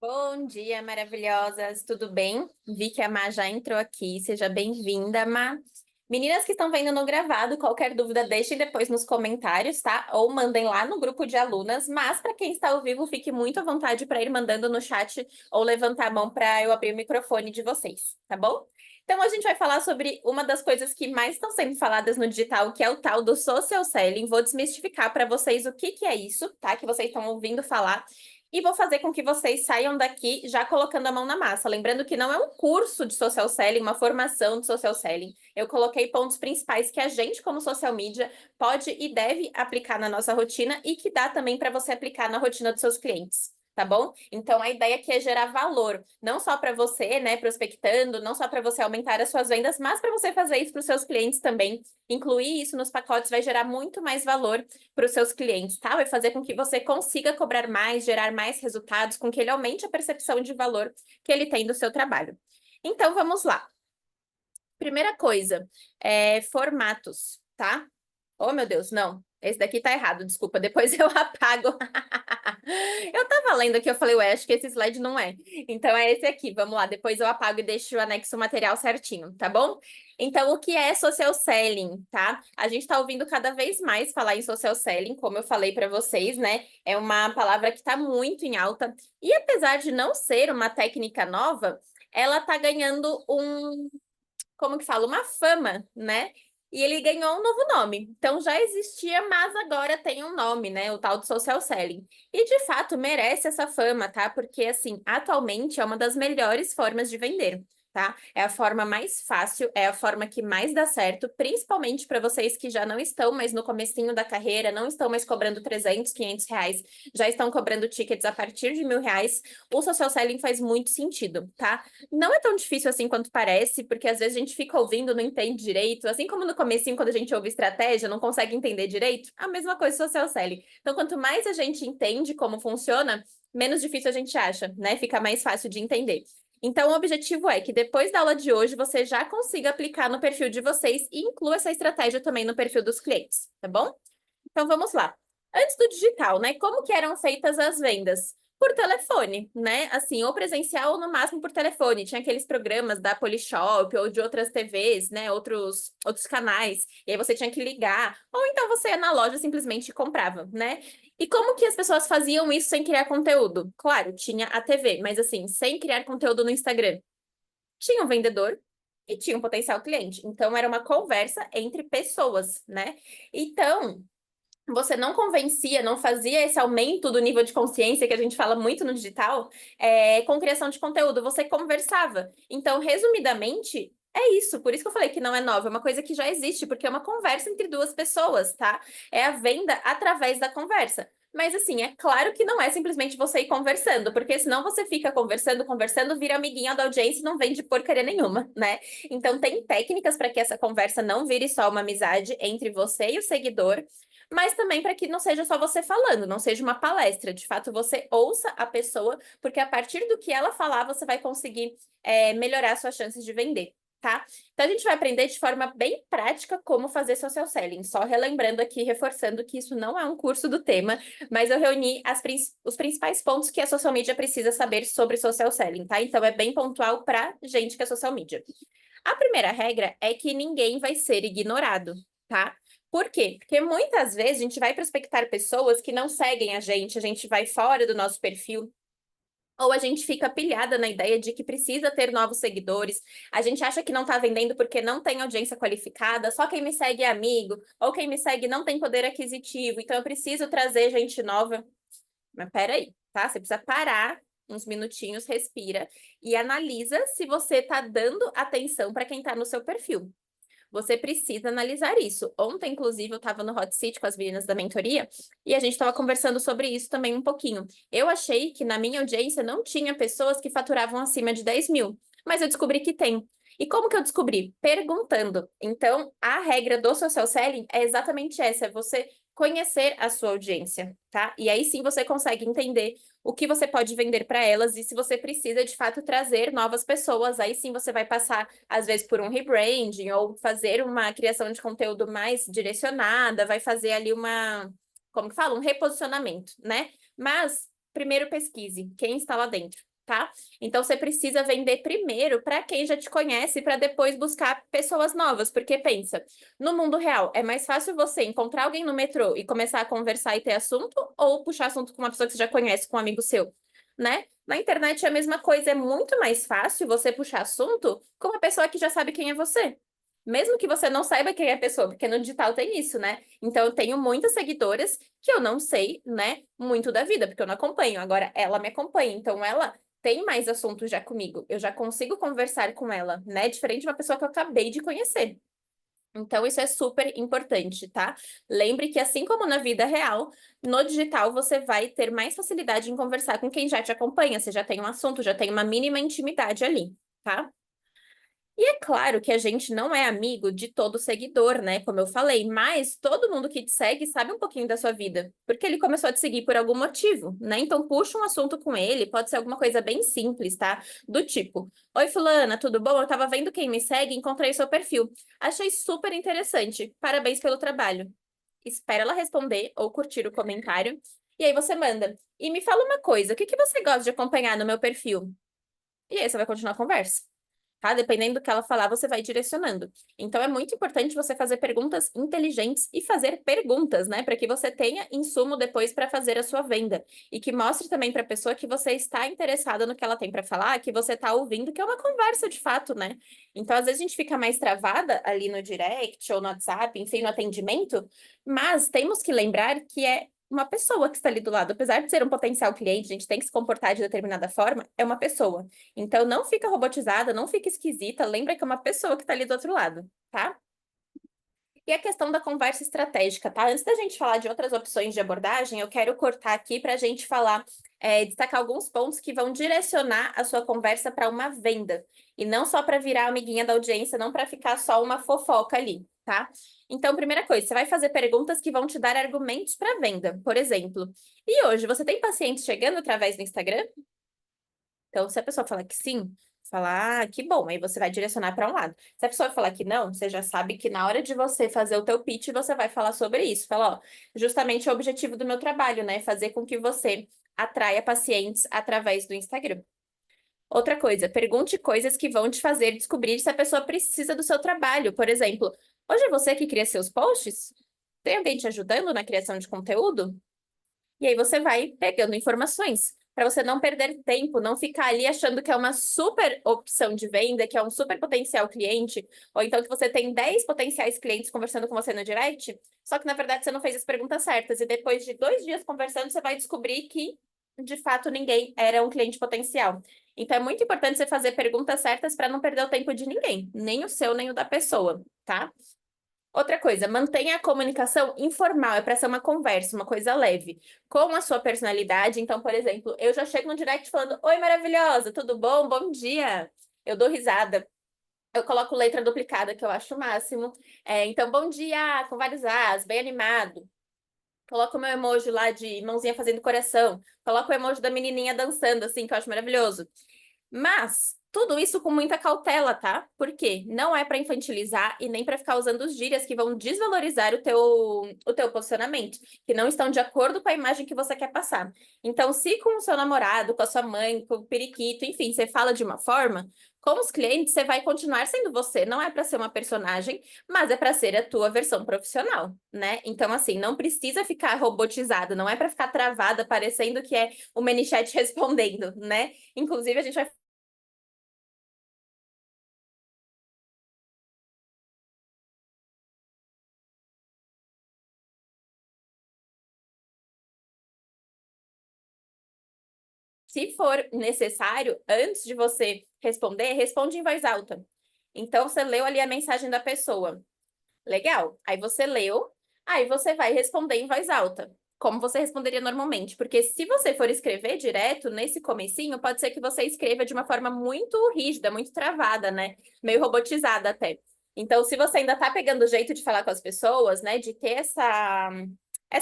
Bom dia, maravilhosas. Tudo bem? Vi que a Má já entrou aqui. Seja bem-vinda, Má. Meninas que estão vendo no gravado, qualquer dúvida deixem depois nos comentários, tá? Ou mandem lá no grupo de alunas. Mas para quem está ao vivo, fique muito à vontade para ir mandando no chat ou levantar a mão para eu abrir o microfone de vocês, tá bom? Então a gente vai falar sobre uma das coisas que mais estão sendo faladas no digital, que é o tal do social selling. Vou desmistificar para vocês o que que é isso, tá? Que vocês estão ouvindo falar. E vou fazer com que vocês saiam daqui já colocando a mão na massa. Lembrando que não é um curso de social selling, uma formação de social selling. Eu coloquei pontos principais que a gente, como social media, pode e deve aplicar na nossa rotina e que dá também para você aplicar na rotina dos seus clientes. Tá bom? Então a ideia aqui é gerar valor, não só para você, né, prospectando, não só para você aumentar as suas vendas, mas para você fazer isso para os seus clientes também. Incluir isso nos pacotes vai gerar muito mais valor para os seus clientes, tá? Vai fazer com que você consiga cobrar mais, gerar mais resultados, com que ele aumente a percepção de valor que ele tem do seu trabalho. Então, vamos lá. Primeira coisa, formatos, tá? Oh, meu Deus, não. Esse daqui tá errado, desculpa. Depois eu apago. Eu tava lendo aqui, eu falei, ué, acho que esse slide não é. Então é esse aqui, vamos lá. Depois eu apago e deixo o anexo material certinho, tá bom? Então, o que é social selling, tá? A gente tá ouvindo cada vez mais falar em social selling, como eu falei para vocês, né? É uma palavra que tá muito em alta. E apesar de não ser uma técnica nova, ela tá ganhando como que fala, uma fama, né? E ele ganhou um novo nome. Então já existia, mas agora tem um nome, né? O tal de social selling. E de fato merece essa fama, tá? Porque assim, atualmente é uma das melhores formas de vender. Tá? É a forma mais fácil, é a forma que mais dá certo, principalmente para vocês que já não estão mais no comecinho da carreira, não estão mais cobrando 300, 500 reais, já estão cobrando tickets a partir de R$ 1.000. O social selling faz muito sentido, tá? Não é tão difícil assim quanto parece, porque às vezes a gente fica ouvindo, não entende direito. Assim como no comecinho, quando a gente ouve estratégia, não consegue entender direito, a mesma coisa social selling. Então, quanto mais a gente entende como funciona, menos difícil a gente acha, né? Fica mais fácil de entender. Então, o objetivo é que depois da aula de hoje você já consiga aplicar no perfil de vocês e inclua essa estratégia também no perfil dos clientes, tá bom? Então vamos lá. Antes do digital, né? Como que eram feitas as vendas? Por telefone, né? Assim, ou presencial ou no máximo por telefone. Tinha aqueles programas da Polishop ou de outras TVs, né? Outros canais. E aí você tinha que ligar. Ou então você ia na loja simplesmente e comprava, né? E como que as pessoas faziam isso sem criar conteúdo? Claro, tinha a TV, mas assim, sem criar conteúdo no Instagram. Tinha um vendedor e tinha um potencial cliente. Então, era uma conversa entre pessoas, né? Então, você não convencia, não fazia esse aumento do nível de consciência que a gente fala muito no digital, com criação de conteúdo, você conversava. Então, resumidamente, é isso. Por isso que eu falei que não é nova, é uma coisa que já existe, porque é uma conversa entre duas pessoas, tá? É a venda através da conversa. Mas assim, é claro que não é simplesmente você ir conversando, porque senão você fica conversando, conversando, vira amiguinha da audiência e não vende porcaria nenhuma, né? Então tem técnicas para que essa conversa não vire só uma amizade entre você e o seguidor, mas também para que não seja só você falando, não seja uma palestra. De fato, você ouça a pessoa, porque a partir do que ela falar, você vai conseguir melhorar suas chances de vender. Tá? Então, a gente vai aprender de forma bem prática como fazer social selling. Só relembrando aqui, reforçando que isso não é um curso do tema, mas eu reuni os principais pontos que a social media precisa saber sobre social selling, tá? Então, é bem pontual para gente que é social media. A primeira regra é que ninguém vai ser ignorado, tá? Por quê? Porque muitas vezes a gente vai prospectar pessoas que não seguem a gente vai fora do nosso perfil, ou a gente fica pilhada na ideia de que precisa ter novos seguidores, a gente acha que não está vendendo porque não tem audiência qualificada, só quem me segue é amigo, ou quem me segue não tem poder aquisitivo, então eu preciso trazer gente nova. Mas peraí, tá? Você precisa parar uns minutinhos, respira e analisa se você está dando atenção para quem está no seu perfil. Você precisa analisar isso. Ontem, inclusive, eu estava no Hot Seat com as meninas da mentoria e a gente estava conversando sobre isso também um pouquinho. Eu achei que na minha audiência não tinha pessoas que faturavam acima de 10 mil, mas eu descobri que tem. E como que eu descobri? Perguntando. Então, a regra do social selling é exatamente essa: é você conhecer a sua audiência, tá? E aí sim você consegue entender o que você pode vender para elas e se você precisa de fato trazer novas pessoas, aí sim você vai passar às vezes por um rebranding ou fazer uma criação de conteúdo mais direcionada, vai fazer ali como que fala, um reposicionamento, né? Mas primeiro pesquise quem está lá dentro, tá? Então, você precisa vender primeiro para quem já te conhece, para depois buscar pessoas novas. Porque pensa, no mundo real, é mais fácil você encontrar alguém no metrô e começar a conversar e ter assunto, ou puxar assunto com uma pessoa que você já conhece, com um amigo seu, né? Na internet é a mesma coisa, é muito mais fácil você puxar assunto com uma pessoa que já sabe quem é você. Mesmo que você não saiba quem é a pessoa, porque no digital tem isso, né? Então, eu tenho muitas seguidoras que eu não sei, né, muito da vida, porque eu não acompanho. Agora, ela me acompanha, então ela tem mais assuntos já comigo. Eu já consigo conversar com ela, né? Diferente de uma pessoa que eu acabei de conhecer. Então, isso é super importante, tá? Lembre que, assim como na vida real, no digital você vai ter mais facilidade em conversar com quem já te acompanha. Você já tem um assunto, já tem uma mínima intimidade ali, tá? E é claro que a gente não é amigo de todo seguidor, né? Como eu falei, mas todo mundo que te segue sabe um pouquinho da sua vida, porque ele começou a te seguir por algum motivo, né? Então puxa um assunto com ele, pode ser alguma coisa bem simples, tá? Do tipo: oi, fulana, tudo bom? Eu tava vendo quem me segue, encontrei seu perfil. Achei super interessante. Parabéns pelo trabalho. Espera ela responder ou curtir o comentário. E aí você manda. E me fala uma coisa, o que que você gosta de acompanhar no meu perfil? E aí você vai continuar a conversa, tá? Dependendo do que ela falar, você vai direcionando. Então, é muito importante você fazer perguntas inteligentes e fazer perguntas, né? Para que você tenha insumo depois para fazer a sua venda. E que mostre também para a pessoa que você está interessada no que ela tem para falar, que você está ouvindo, que é uma conversa de fato, né? Então, às vezes a gente fica mais travada ali no direct ou no WhatsApp, enfim, no atendimento, mas temos que lembrar que é uma pessoa que está ali do lado. Apesar de ser um potencial cliente, a gente tem que se comportar de determinada forma, é uma pessoa. Então, não fica robotizada, não fica esquisita, lembra que é uma pessoa que está ali do outro lado, tá? E a questão da conversa estratégica, tá? Antes da gente falar de outras opções de abordagem, eu quero cortar aqui para a gente falar, destacar alguns pontos que vão direcionar a sua conversa para uma venda. E não só para virar amiguinha da audiência, não para ficar só uma fofoca ali, tá? Então, primeira coisa, você vai fazer perguntas que vão te dar argumentos para venda. Por exemplo, e hoje, você tem pacientes chegando através do Instagram? Então, se a pessoa falar que sim, falar, que bom, aí você vai direcionar para um lado. Se a pessoa falar que não, você já sabe que na hora de você fazer o teu pitch, você vai falar sobre isso. Fala, ó, justamente o objetivo do meu trabalho, né? Fazer com que você atraia pacientes através do Instagram. Outra coisa, pergunte coisas que vão te fazer descobrir se a pessoa precisa do seu trabalho. Por exemplo, hoje é você que cria seus posts? Tem alguém te ajudando na criação de conteúdo? E aí você vai pegando informações para você não perder tempo, não ficar ali achando que é uma super opção de venda, que é um super potencial cliente, ou então que você tem 10 potenciais clientes conversando com você no direct, só que na verdade você não fez as perguntas certas. E depois de 2 dias conversando, você vai descobrir que de fato ninguém era um cliente potencial. Então é muito importante você fazer perguntas certas para não perder o tempo de ninguém, nem o seu, nem o da pessoa, tá? Outra coisa, mantenha a comunicação informal, é para ser uma conversa, uma coisa leve, com a sua personalidade. Então, por exemplo, eu já chego no direct falando: oi, maravilhosa, tudo bom? Bom dia. Eu dou risada. Eu coloco letra duplicada, que eu acho o máximo. Então, bom dia, com vários As, bem animado. Coloco o meu emoji lá de mãozinha fazendo coração. Coloco o emoji da menininha dançando, assim, que eu acho maravilhoso. Mas tudo isso com muita cautela, tá? Porque não é para infantilizar e nem para ficar usando os gírias que vão desvalorizar o teu posicionamento, que não estão de acordo com a imagem que você quer passar. Então, se com o seu namorado, com a sua mãe, com o periquito, enfim, você fala de uma forma, com os clientes você vai continuar sendo você. Não é para ser uma personagem, mas é para ser a tua versão profissional, né? Então, assim, não precisa ficar robotizada, não é para ficar travada, parecendo que é o ManyChat respondendo, né? Inclusive, a gente vai. Se for necessário, antes de você responder, responde em voz alta. Então, você leu ali a mensagem da pessoa. Legal. Aí você leu, aí você vai responder em voz alta, como você responderia normalmente. Porque se você for escrever direto, nesse comecinho, pode ser que você escreva de uma forma muito rígida, muito travada, né? Meio robotizada até. Então, se você ainda tá pegando o jeito de falar com as pessoas, né? De ter essa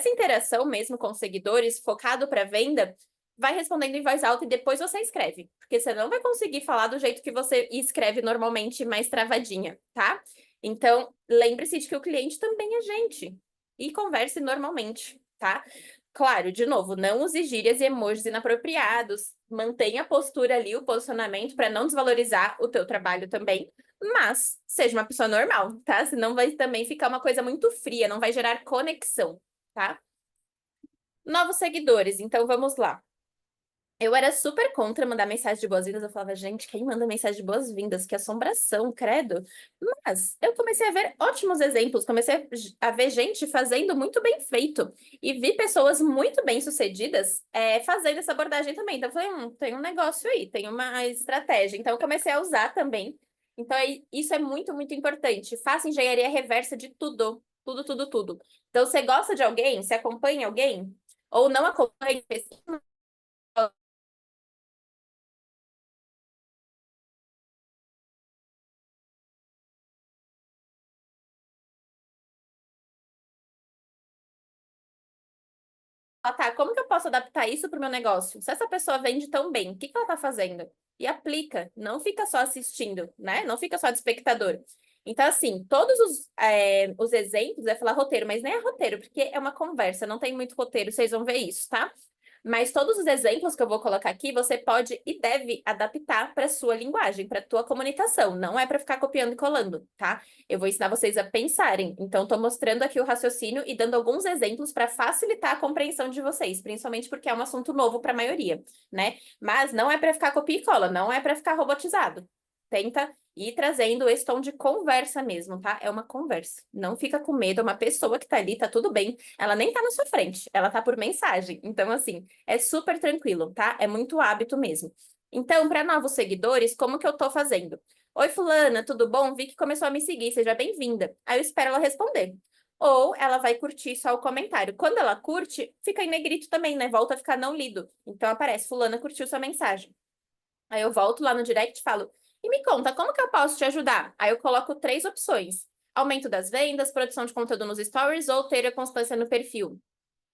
interação mesmo com os seguidores, focado para venda, vai respondendo em voz alta e depois você escreve. Porque você não vai conseguir falar do jeito que você escreve normalmente, mais travadinha, tá? Então, lembre-se de que o cliente também é gente. E converse normalmente, tá? Claro, de novo, não use gírias e emojis inapropriados. Mantenha a postura ali, o posicionamento, para não desvalorizar o teu trabalho também. Mas seja uma pessoa normal, tá? Senão vai também ficar uma coisa muito fria, não vai gerar conexão, tá? Novos seguidores, então vamos lá. Eu era super contra mandar mensagem de boas-vindas. Eu falava, gente, quem manda mensagem de boas-vindas? Que assombração, credo. Mas eu comecei a ver ótimos exemplos, comecei a ver gente fazendo muito bem feito. E vi pessoas muito bem-sucedidas fazendo essa abordagem também. Então, eu falei, tem um negócio aí, tem uma estratégia. Então, eu comecei a usar também. Então, isso é muito, muito importante. Faça engenharia reversa de tudo. Tudo, tudo, tudo. Então, você gosta de alguém? Você acompanha alguém? Ou não acompanha? Ah, tá, como que eu posso adaptar isso para o meu negócio? Se essa pessoa vende tão bem, o que que ela está fazendo? E aplica, não fica só assistindo, né? Não fica só de espectador. Então, assim, todos os exemplos, é falar roteiro, mas nem é roteiro, porque é uma conversa, não tem muito roteiro, vocês vão ver isso, tá? Mas todos os exemplos que eu vou colocar aqui, você pode e deve adaptar para sua linguagem, para tua comunicação. Não é para ficar copiando e colando, tá? Eu vou ensinar vocês a pensarem. Então, estou mostrando aqui o raciocínio e dando alguns exemplos para facilitar a compreensão de vocês, principalmente porque é um assunto novo para a maioria, né? Mas não é para ficar copia e cola, não é para ficar robotizado. Tenta ir trazendo esse tom de conversa mesmo, tá? É uma conversa. Não fica com medo, é uma pessoa que tá ali, tá tudo bem. Ela nem tá na sua frente, ela tá por mensagem. Então, assim, é super tranquilo, tá? É muito hábito mesmo. Então, para novos seguidores, como que eu tô fazendo? Oi, fulana, tudo bom? Vi que começou a me seguir, seja bem-vinda. Aí eu espero ela responder. Ou ela vai curtir só o comentário. Quando ela curte, fica em negrito também, né? Volta a ficar não lido. Então aparece, fulana curtiu sua mensagem. Aí eu volto lá no direct e falo, e me conta, como que eu posso te ajudar? Aí eu coloco três opções. Aumento das vendas, produção de conteúdo nos stories ou ter a constância no perfil.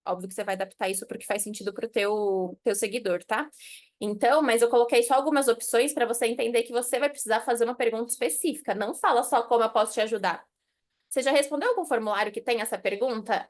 Óbvio que você vai adaptar isso porque faz sentido para o teu seguidor, tá? Então, mas eu coloquei só algumas opções para você entender que você vai precisar fazer uma pergunta específica. Não fala só como eu posso te ajudar. Você já respondeu algum formulário que tem essa pergunta?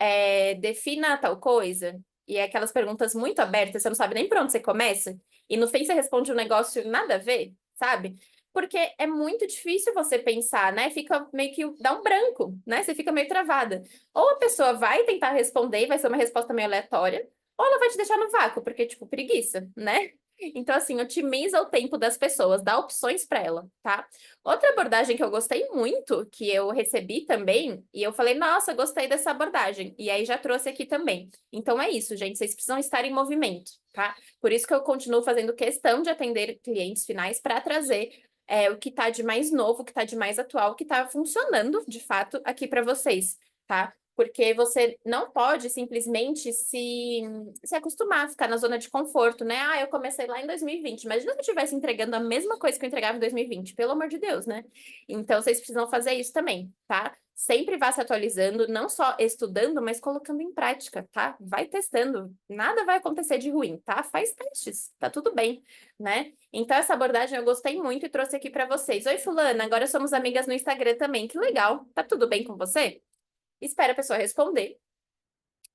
Defina tal coisa? E é aquelas perguntas muito abertas, você não sabe nem por onde você começa. E no fim você responde um negócio nada a ver, sabe? Porque é muito difícil você pensar, né? Fica meio que dá um branco, né? Você fica meio travada. Ou a pessoa vai tentar responder e vai ser uma resposta meio aleatória, ou ela vai te deixar no vácuo, porque, tipo, preguiça, né? Então, assim, otimiza o tempo das pessoas, dá opções para ela, tá? Outra abordagem que eu gostei muito, que eu recebi também, e eu falei, nossa, gostei dessa abordagem. E aí já trouxe aqui também. Então é isso, gente, vocês precisam estar em movimento, tá? Por isso que eu continuo fazendo questão de atender clientes finais para trazer o que está de mais novo, o que está de mais atual, o que está funcionando de fato aqui para vocês, tá? Porque você não pode simplesmente se acostumar a ficar na zona de conforto, né? Ah, eu comecei lá em 2020. Imagina se eu estivesse entregando a mesma coisa que eu entregava em 2020, pelo amor de Deus, né? Então, vocês precisam fazer isso também, tá? Sempre vá se atualizando, não só estudando, mas colocando em prática, tá? Vai testando, nada vai acontecer de ruim, tá? Faz testes, tá tudo bem, né? Então, essa abordagem eu gostei muito e trouxe aqui para vocês. Oi, fulana, agora somos amigas no Instagram também, que legal. Tá tudo bem com você? Espera a pessoa responder.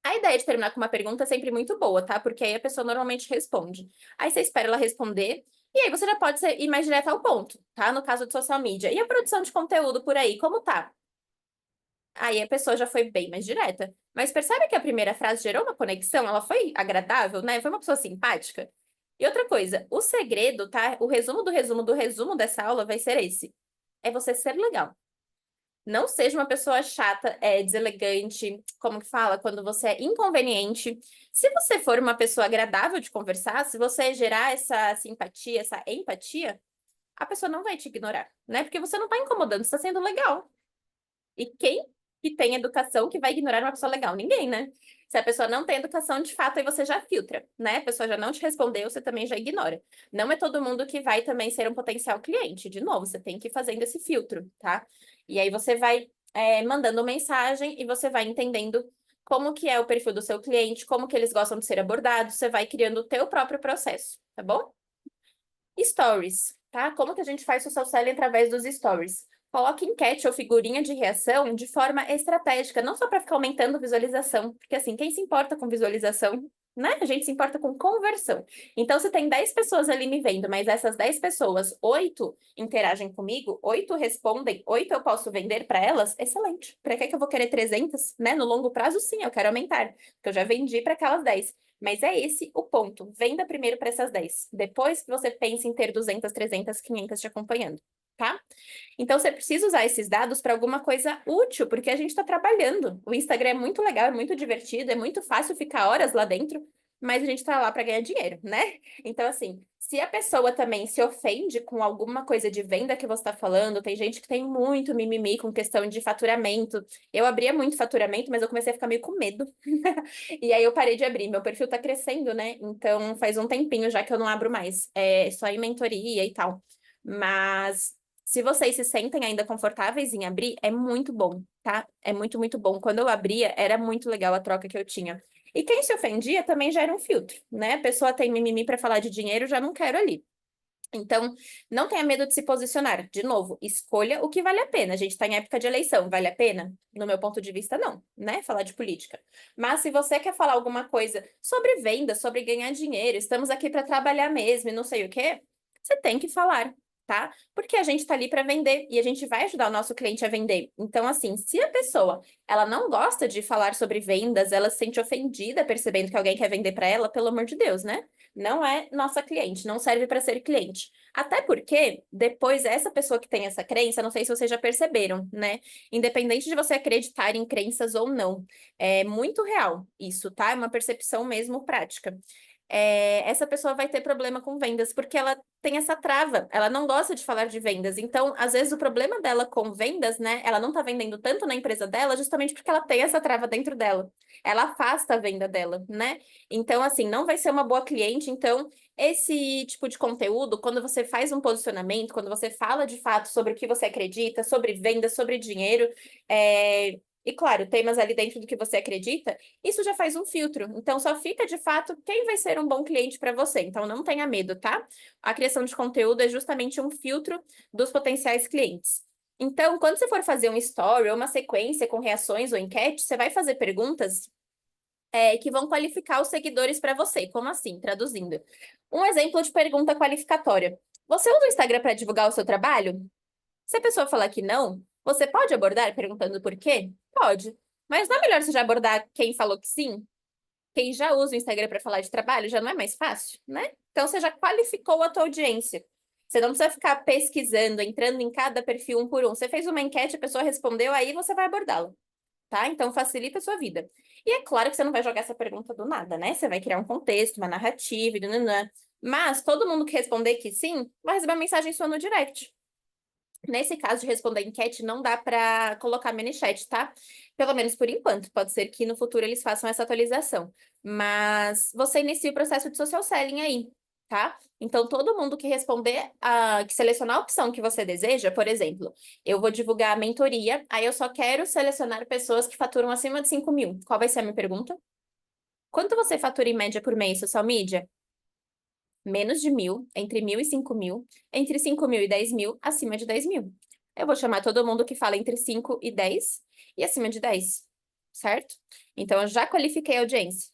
A ideia de terminar com uma pergunta é sempre muito boa, tá? Porque aí a pessoa normalmente responde. Aí você espera ela responder, e aí você já pode ir mais direto ao ponto, tá? No caso de social media. E a produção de conteúdo por aí, como tá? Aí a pessoa já foi bem mais direta. Mas percebe que a primeira frase gerou uma conexão? Ela foi agradável, né? Foi uma pessoa simpática? E outra coisa, o segredo, tá? O resumo do resumo do resumo dessa aula vai ser esse. É você ser legal. Não seja uma pessoa chata, deselegante, como que fala? Quando você é inconveniente. Se você for uma pessoa agradável de conversar, se você gerar essa simpatia, essa empatia, a pessoa não vai te ignorar, né? Porque você não tá incomodando, você tá sendo legal. E quem que tem educação que vai ignorar uma pessoa legal? Ninguém, né? Se a pessoa não tem educação, de fato, aí você já filtra, né? A pessoa já não te respondeu, você também já ignora. Não é todo mundo que vai também ser um potencial cliente. De novo, você tem que ir fazendo esse filtro, tá? E aí você vai mandando mensagem e você vai entendendo como que é o perfil do seu cliente, como que eles gostam de ser abordados, você vai criando o teu próprio processo, tá bom? Stories, tá? Como que a gente faz social selling através dos stories? Coloque enquete ou figurinha de reação de forma estratégica, não só para ficar aumentando visualização, porque assim, quem se importa com visualização, né? A gente se importa com conversão. Então, se tem 10 pessoas ali me vendo, mas essas 10 pessoas, 8 interagem comigo, 8 respondem, 8 eu posso vender para elas, excelente. Para que eu vou querer 300, né? No longo prazo, sim, eu quero aumentar, porque eu já vendi para aquelas 10. Mas é esse o ponto. Venda primeiro para essas 10. Depois que você pensa em ter 200, 300, 500 te acompanhando, tá? Então, você precisa usar esses dados para alguma coisa útil, porque a gente está trabalhando. O Instagram é muito legal, é muito divertido, é muito fácil ficar horas lá dentro, mas a gente está lá para ganhar dinheiro, né? Então, assim, se a pessoa também se ofende com alguma coisa de venda que você está falando, tem gente que tem muito mimimi com questão de faturamento. Eu abria muito faturamento, mas eu comecei a ficar meio com medo. E aí eu parei de abrir. Meu perfil está crescendo, né? Então, faz um tempinho já que eu não abro mais. É só em mentoria e tal. Mas se vocês se sentem ainda confortáveis em abrir, é muito bom, tá? É muito, muito bom. Quando eu abria, era muito legal a troca que eu tinha. E quem se ofendia também já era um filtro, né? A pessoa tem mimimi para falar de dinheiro, já não quero ali. Então, não tenha medo de se posicionar. De novo, escolha o que vale a pena. A gente está em época de eleição, vale a pena? No meu ponto de vista, não, né? Falar de política. Mas se você quer falar alguma coisa sobre venda, sobre ganhar dinheiro, estamos aqui para trabalhar mesmo e não sei o quê, você tem que falar, tá? Porque a gente está ali para vender e a gente vai ajudar o nosso cliente a vender. Então, assim, se a pessoa ela não gosta de falar sobre vendas, ela se sente ofendida percebendo que alguém quer vender para ela, pelo amor de Deus, né? Não é nossa cliente, não serve para ser cliente. Até porque, depois, essa pessoa que tem essa crença, não sei se vocês já perceberam, né? Independente de você acreditar em crenças ou não, é muito real isso, tá? É uma percepção mesmo prática. Essa pessoa vai ter problema com vendas, porque ela tem essa trava, ela não gosta de falar de vendas. Então, às vezes, o problema dela com vendas, né? Ela não tá vendendo tanto na empresa dela, justamente porque ela tem essa trava dentro dela. Ela afasta a venda dela, né? Então, assim, não vai ser uma boa cliente. Então, esse tipo de conteúdo, quando você faz um posicionamento, quando você fala de fato sobre o que você acredita, sobre vendas, sobre dinheiro, e claro, temas ali dentro do que você acredita, isso já faz um filtro. Então, só fica de fato quem vai ser um bom cliente para você. Então, não tenha medo, tá? A criação de conteúdo é justamente um filtro dos potenciais clientes. Então, quando você for fazer um story ou uma sequência com reações ou enquete, você vai fazer perguntas que vão qualificar os seguidores para você. Como assim? Traduzindo. Um exemplo de pergunta qualificatória. Você usa o Instagram para divulgar o seu trabalho? Se a pessoa falar que não, você pode abordar perguntando por quê? Pode. Mas não é melhor você já abordar quem falou que sim? Quem já usa o Instagram para falar de trabalho já não é mais fácil, né? Então você já qualificou a tua audiência. Você não precisa ficar pesquisando, entrando em cada perfil um por um. Você fez uma enquete, a pessoa respondeu, aí você vai abordá-la, tá? Então facilita a sua vida. E é claro que você não vai jogar essa pergunta do nada, né? Você vai criar um contexto, uma narrativa, e nananã. Mas todo mundo que responder que sim, vai receber uma mensagem sua no direct. Nesse caso de responder enquete, não dá para colocar chat, tá? Pelo menos por enquanto. Pode ser que no futuro eles façam essa atualização. Mas você inicia o processo de social selling aí, tá? Então, todo mundo que responder, que selecionar a opção que você deseja, por exemplo, eu vou divulgar a mentoria, aí eu só quero selecionar pessoas que faturam acima de 5 mil. Qual vai ser a minha pergunta? Quanto você fatura em média por mês, social media? Menos de 1.000, entre 1.000 e 5 mil, entre 5 mil e 10 mil, acima de 10 mil. Eu vou chamar todo mundo que fala entre 5 e 10 e acima de 10, certo? Então, eu já qualifiquei a audiência.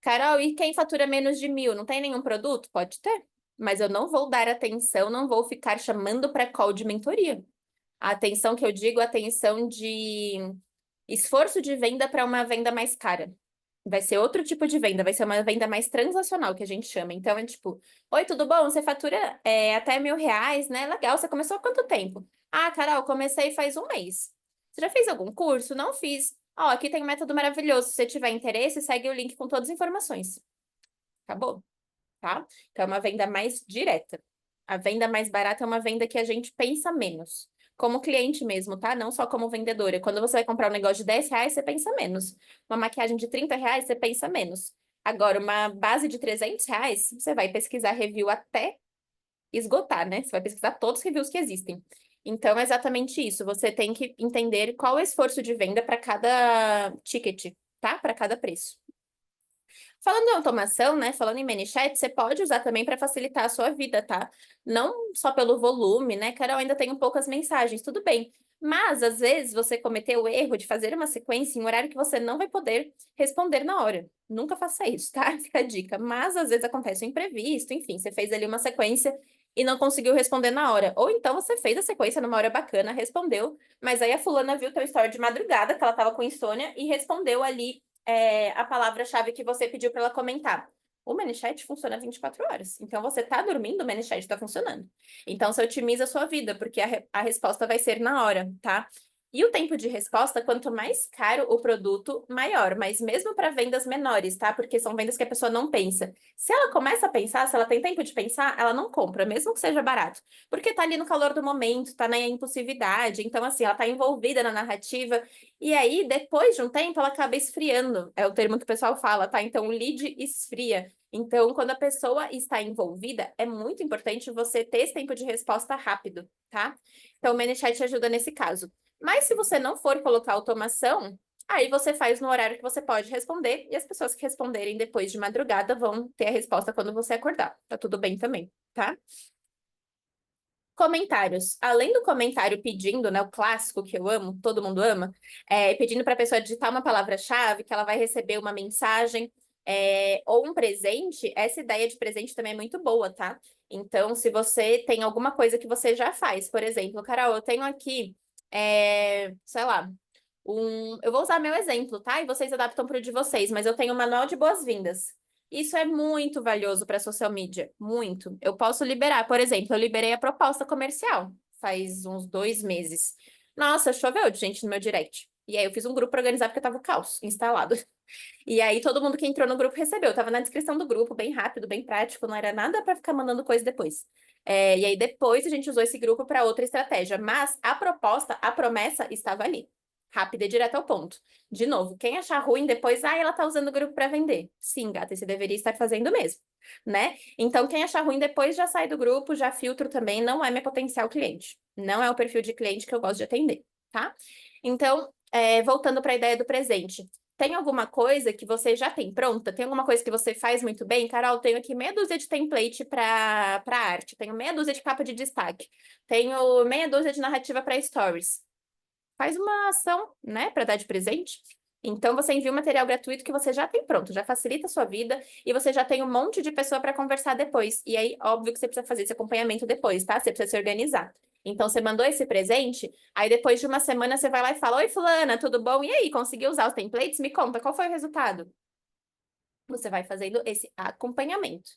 Carol, e quem fatura menos de 1.000, não tem nenhum produto? Pode ter, mas eu não vou dar atenção, não vou ficar chamando para call de mentoria. A atenção que eu digo, a atenção de esforço de venda para uma venda mais cara. Vai ser outro tipo de venda, vai ser uma venda mais transacional, que a gente chama. Então, é tipo, oi, tudo bom? Você fatura até R$ 1.000, né? Legal, você começou há quanto tempo? Ah, Carol, comecei faz um mês. Você já fez algum curso? Não fiz. Ó, aqui tem um método maravilhoso. Se você tiver interesse, segue o link com todas as informações. Acabou, tá? Então, é uma venda mais direta. A venda mais barata é uma venda que a gente pensa menos. Como cliente mesmo, tá? Não só como vendedora. Quando você vai comprar um negócio de R$ 10, você pensa menos. Uma maquiagem de R$ 30, você pensa menos. Agora, uma base de R$ 300, você vai pesquisar review até esgotar, né? Você vai pesquisar todos os reviews que existem. Então, é exatamente isso. Você tem que entender qual é o esforço de venda para cada ticket, tá? Para cada preço. Falando em automação, né? Falando em ManyChat, você pode usar também para facilitar a sua vida, tá? Não só pelo volume, né? Carol, ainda tenho poucas mensagens, tudo bem. Mas, às vezes, você cometeu o erro de fazer uma sequência em um horário que você não vai poder responder na hora. Nunca faça isso, tá? Fica a dica. Mas, às vezes, acontece um imprevisto, enfim, você fez ali uma sequência e não conseguiu responder na hora. Ou então você fez a sequência numa hora bacana, respondeu, mas aí a fulana viu teu story de madrugada, que ela tava com insônia, e respondeu ali a palavra-chave que você pediu para ela comentar. O ManyChat funciona 24 horas. Então, você tá dormindo, o ManyChat está funcionando. Então, você otimiza a sua vida, porque a resposta vai ser na hora, tá? E o tempo de resposta, quanto mais caro o produto, maior. Mas mesmo para vendas menores, tá? Porque são vendas que a pessoa não pensa. Se ela começa a pensar, se ela tem tempo de pensar, ela não compra, mesmo que seja barato. Porque tá ali no calor do momento, tá na impulsividade. Então, assim, ela tá envolvida na narrativa. E aí, depois de um tempo, ela acaba esfriando. É o termo que o pessoal fala, tá? Então, o lead esfria. Então, quando a pessoa está envolvida, é muito importante você ter esse tempo de resposta rápido, tá? Então, o ManyChat ajuda nesse caso. Mas se você não for colocar automação, aí você faz no horário que você pode responder, e as pessoas que responderem depois de madrugada vão ter a resposta quando você acordar. Tá tudo bem também, tá? Comentários. Além do comentário pedindo, né, o clássico que eu amo, todo mundo ama, pedindo para a pessoa digitar uma palavra-chave, que ela vai receber uma mensagem, ou um presente, essa ideia de presente também é muito boa, tá? Então, se você tem alguma coisa que você já faz, por exemplo, Carol, eu tenho aqui, sei lá, eu vou usar meu exemplo, tá? E vocês adaptam para o de vocês, mas eu tenho um manual de boas-vindas. Isso é muito valioso para social media, muito. Eu posso liberar, por exemplo, eu liberei a proposta comercial faz uns 2 meses. Nossa, choveu de gente no meu direct. E aí eu fiz um grupo para organizar porque tava o caos instalado. E aí todo mundo que entrou no grupo recebeu. Tava na descrição do grupo, bem rápido, bem prático, não era nada para ficar mandando coisa depois. E aí depois a gente usou esse grupo para outra estratégia, mas a proposta, a promessa estava ali. Rápida e direto ao ponto. De novo, quem achar ruim depois, ela tá usando o grupo para vender. Sim, gata, você deveria estar fazendo mesmo, né? Então, quem achar ruim depois já sai do grupo, já filtro também, não é meu potencial cliente. Não é o perfil de cliente que eu gosto de atender, tá? Então, voltando para a ideia do presente. Tem alguma coisa que você já tem pronta? Tem alguma coisa que você faz muito bem? Carol, tenho aqui meia dúzia de template para arte, tenho meia dúzia de capa de destaque, tenho meia dúzia de narrativa para stories. Faz uma ação, né, para dar de presente. Então, você envia um material gratuito que você já tem pronto, já facilita a sua vida e você já tem um monte de pessoa para conversar depois. E aí, óbvio que você precisa fazer esse acompanhamento depois, tá? Você precisa se organizar. Então, você mandou esse presente, aí depois de uma semana você vai lá e fala: Oi, fulana, tudo bom? E aí, conseguiu usar os templates? Me conta, qual foi o resultado? Você vai fazendo esse acompanhamento,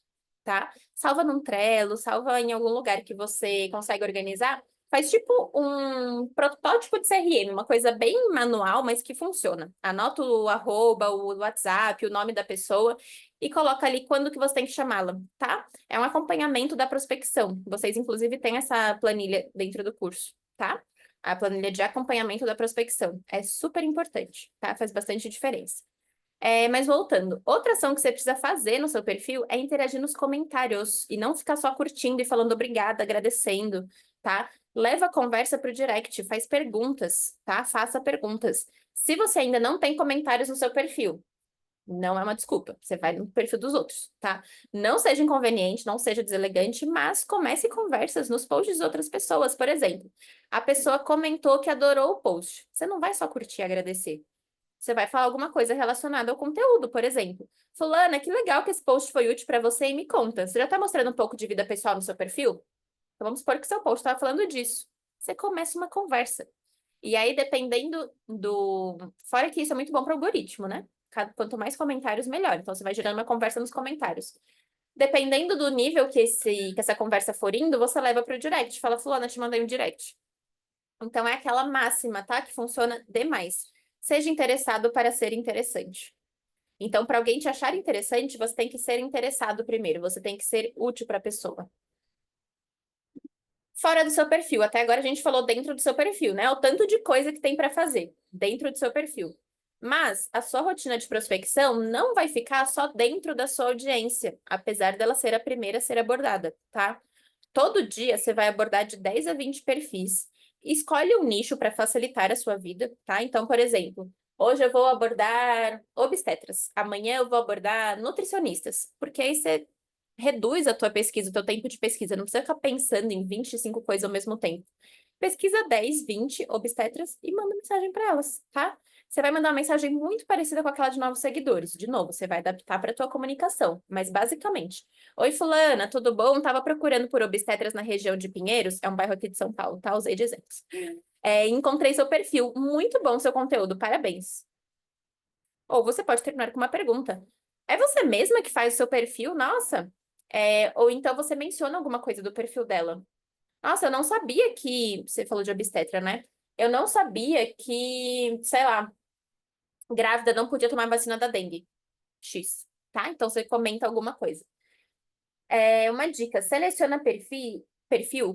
tá? Salva num Trello, salva em algum lugar que você consegue organizar. Faz tipo um protótipo de CRM, uma coisa bem manual, mas que funciona. Anota o arroba, o WhatsApp, o nome da pessoa e coloca ali quando que você tem que chamá-la, tá? É um acompanhamento da prospecção. Vocês, inclusive, têm essa planilha dentro do curso, tá? A planilha de acompanhamento da prospecção. É super importante, tá? Faz bastante diferença. Mas voltando, outra ação que você precisa fazer no seu perfil é interagir nos comentários e não ficar só curtindo e falando obrigada, agradecendo, tá? Leva a conversa para o direct, faz perguntas, tá? Faça perguntas. Se você ainda não tem comentários no seu perfil, não é uma desculpa, você vai no perfil dos outros, tá? Não seja inconveniente, não seja deselegante, mas comece conversas nos posts de outras pessoas. Por exemplo, a pessoa comentou que adorou o post. Você não vai só curtir e agradecer. Você vai falar alguma coisa relacionada ao conteúdo, por exemplo. Fulana, que legal que esse post foi útil para você e me conta. Você já está mostrando um pouco de vida pessoal no seu perfil? Então vamos supor que seu post estava falando disso. Você começa uma conversa. E aí, dependendo do. Fora que isso é muito bom para o algoritmo, né? Quanto mais comentários, melhor. Então, você vai gerando uma conversa nos comentários. Dependendo do nível que essa conversa for indo, você leva para o direct. Fala, Fulana, te mandei um direct. Então, é aquela máxima, tá? Que funciona demais. Seja interessado para ser interessante. Então, para alguém te achar interessante, você tem que ser interessado primeiro, você tem que ser útil para a pessoa. Fora do seu perfil, até agora a gente falou dentro do seu perfil, né? O tanto de coisa que tem para fazer dentro do seu perfil. Mas a sua rotina de prospecção não vai ficar só dentro da sua audiência, apesar dela ser a primeira a ser abordada, tá? Todo dia você vai abordar de 10 a 20 perfis. Escolhe um nicho para facilitar a sua vida, tá? Então, por exemplo, Hoje eu vou abordar obstetras, amanhã eu vou abordar nutricionistas, porque aí você reduz a tua pesquisa, o teu tempo de pesquisa, não precisa ficar pensando em 25 coisas ao mesmo tempo. Pesquisa 10, 20 obstetras e manda mensagem para elas, tá? Você vai mandar uma mensagem muito parecida com aquela de novos seguidores. De novo, você vai adaptar para a tua comunicação, mas basicamente: Oi, fulana, tudo bom? Tava procurando por obstetras na região de Pinheiros, é um bairro aqui de São Paulo, tá? Usei de exemplos. Encontrei seu perfil, muito bom seu conteúdo, parabéns. Ou você pode terminar com uma pergunta. É você mesma que faz o seu perfil? Nossa. Ou então você menciona alguma coisa do perfil dela. Nossa, eu não sabia que. Você falou de obstetra, né? Eu não sabia que, sei lá, grávida não podia tomar vacina da dengue. X, tá? Então você comenta alguma coisa. Uma dica: seleciona perfil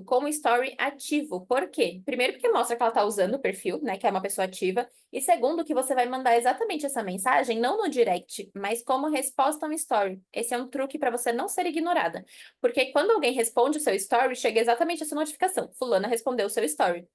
com story ativo. Por quê? Primeiro, porque mostra que ela está usando o perfil, né? Que é uma pessoa ativa. E segundo, que você vai mandar exatamente essa mensagem, não no direct, mas como resposta a um story. Esse é um truque para você não ser ignorada. Porque quando alguém responde o seu story, chega exatamente essa notificação: Fulana respondeu o seu story.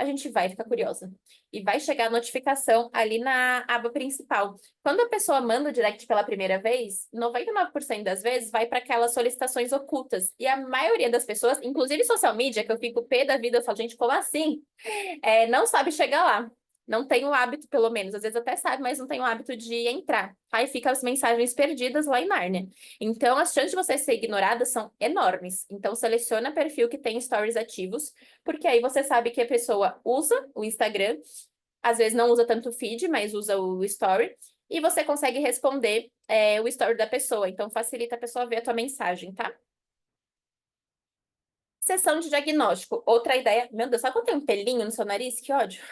A gente vai ficar curiosa. E vai chegar a notificação ali na aba principal. Quando a pessoa manda o direct pela primeira vez, 99% das vezes vai para aquelas solicitações ocultas. E a maioria das pessoas, inclusive social media, que eu fico pé da vida, eu falo, gente, como assim? Não sabe chegar lá. Não tem o hábito, pelo menos. Às vezes até sabe, mas não tem o hábito de entrar. Aí fica as mensagens perdidas lá em Nárnia. Então, as chances de você ser ignorada são enormes. Então, seleciona perfil que tem stories ativos, porque aí você sabe que a pessoa usa o Instagram, às vezes não usa tanto o feed, mas usa o story, e você consegue responder o story da pessoa. Então, facilita a pessoa ver a tua mensagem, tá? Sessão de diagnóstico. Outra ideia. Meu Deus, sabe quando tem um pelinho no seu nariz? Que ódio.